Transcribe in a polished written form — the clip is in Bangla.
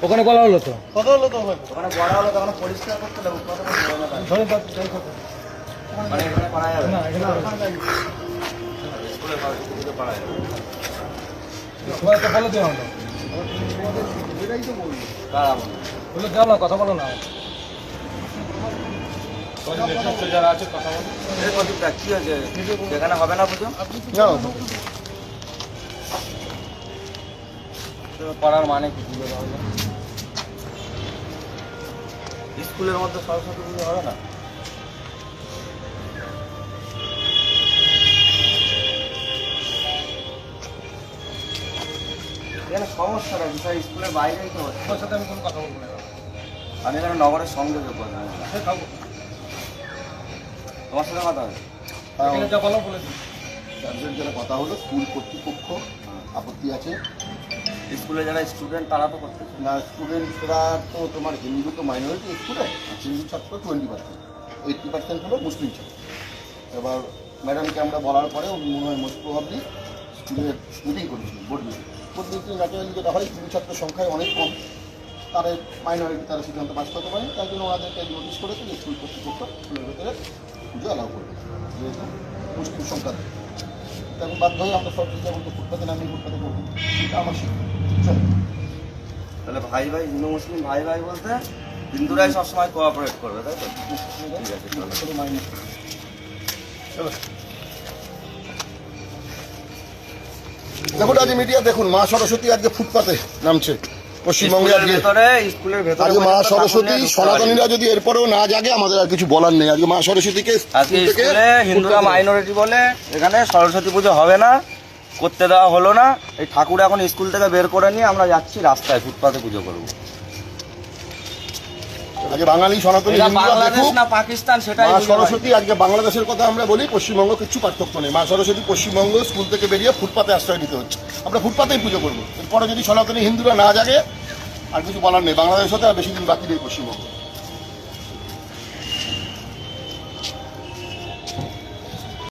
ওখানে বলা হলো তো ওখানে বড়া হলো তখন পরিষ্কার করতে লাগবে মানে এখানে করা যাবে না স্কুলে করা যাবে বলে দেওয়া হলো কারা বলে দেওয়া না কথা বলো না যারা আছে কথা বলো কি হয়েছে সেখানে হবে না পুজো করার মানে কি স্কুলের মধ্যে সরস্বতী পুজো হবে না এখানে সমস্যাটা বিষয় স্কুলের বাইরেই তো হচ্ছে তোমার সাথে আমি কোনো কথা বলবো না আমি এখানে নগরের সংযোগে করবো তোমার সাথে কথা হবে যা বলো বলে দিই চারজন যারা কথা হলো স্কুল কর্তৃপক্ষ আপত্তি আছে স্কুলে যারা স্টুডেন্ট তারা তো করতে না স্টুডেন্টরা তো তোমার হিন্দু তো মাইনরিটি স্কুলে হিন্দু ছাত্র 20%, 80% হলো মুসলিম ছাত্র। এবার ম্যাডামকে আমরা বলার পরে মনে হয় মোস্ট প্রবাবলি স্কুলে মিটিং করেছিল বোর্ড মিটিং ন্যাচারালি যেটা হয় হিন্দু ছাত্র সংখ্যায় অনেক কম তারা মাইনরিটি তারা সিদ্ধান্ত পাস করতে পারে তার জন্য ওনাদেরকে নোটিশ করেছে যে স্কুল কর্তৃপক্ষ স্কুলের ভেতরে পুজো অ্যালাউ করবে যেহেতু মুসলিম সংখ্যা তখন বাধ্য হয়ে আমরা সব যেমন ফুটপাতে নামিয়ে ফুটপাতে করবো এটা আমার শিক্ষা তাহলে ভাই ভাই হিন্দু মুসলিম ভাই ভাই বলতে হিন্দুরাই সবসময় কোঅপারেট করবে তাই তো ঠিক আছে দেখুন আজ মিডিয়া দেখুন মা সরস্বতী আজকে ফুটপাতে নামছে পশ্চিমবঙ্গে আজকে স্কুলের ভেতরে আজকে মা সরস্বতী সনাতনীরা যদি এরপরেও না জাগে আমাদের আর কিছু বলার নেই আজকে মা সরস্বতীকে আজকে স্কুলে হিন্দুরা মাইনরিটি বলে এখানে সরস্বতী পুজো হবে না করতে দেওয়া হলো না এই ঠাকুর এখন স্কুল থেকে বের করে নিয়ে আমরা যাচ্ছি রাস্তায় ফুটপাতে পুজো করবো আজকে বাঙালি সনাতনী বাংলাদেশ না পাকিস্তান সেটাই মা সরস্বতী আজকে বাংলাদেশের কথা আমরা বলি পশ্চিমবঙ্গ কিছু পার্থক্য নেই মা সরস্বতী পশ্চিমবঙ্গ স্কুল থেকে বেরিয়ে ফুটপাতে আশ্রয় নিতে হচ্ছে আমরা ফুটপাতেই পুজো করবো এরপরে যদি সনাতনী হিন্দুরা না জাগে আর কিছু বলার নেই বাংলাদেশ হতে আর বেশি দিন বাকি নেই পশ্চিমবঙ্গ